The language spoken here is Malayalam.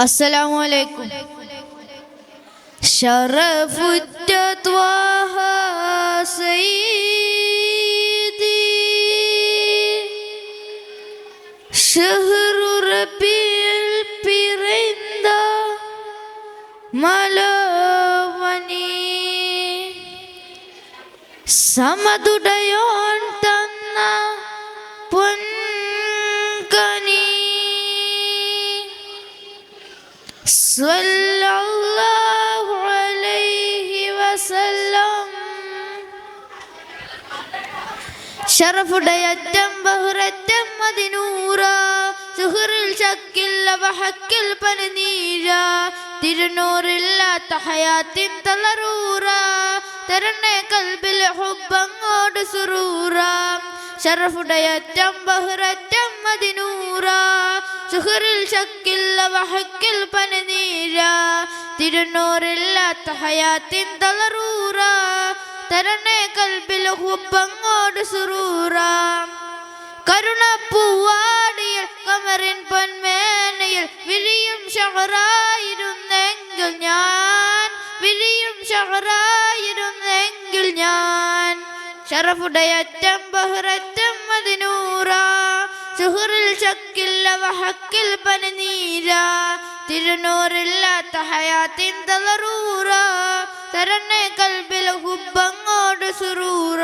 السلام عليكم. شرفت طه سيدي شهر ربيع البرند ملوني സമതുടയോൻ തന്ന പൊൻകനി സല്ലല്ലാഹു അലൈഹി വസല്ലം. ഷറഫുടയറ്റം ബഹുററ്റം മദിനൂറ സുഹറിൽ ശക്കിൽ വഹക്കിൽ പനിനീര തിരുനൂറില്ലാത്ത ഹയാത്തിൻ തളറൂറ തരണേ കൽബിൽ ഹുബ്ബങ്ങോട് സുറൂറ. ഷറഫുടയറ്റം ബഹുററ്റം മദിനൂറ സുഹറിൽ ശക്കിൽ വഹക്കിൽ പനിനീര തിരുനൂറില്ലാത്ത ഹയാത്തിൻ തളറൂറ തരണേ കൽബിൽ ഹുബ്ബങ്ങോട് സുറൂറ. കരുണപ്പൂവാടിയിൽ കമറിൻ പൊന്മേനയിൽ വിരിയും ഷഹറായിരുന്നെങ്കിൽ ഞാൻ വിരിയും ഷഹറായിരുന്നെങ്കിൽ ഞാൻ. ഷറഫുടയറ്റം ബഹുററ്റം മദിനൂറ സുഹറിൽ ശക്കിൽ വഹക്കിൽ പനിനീര തിരുനൂറില്ലാത്ത ഹയാത്തിൻ തളറൂറ തരണേ കൽബിൽ ഹുബ്ബങ്ങോട് സുറൂറ.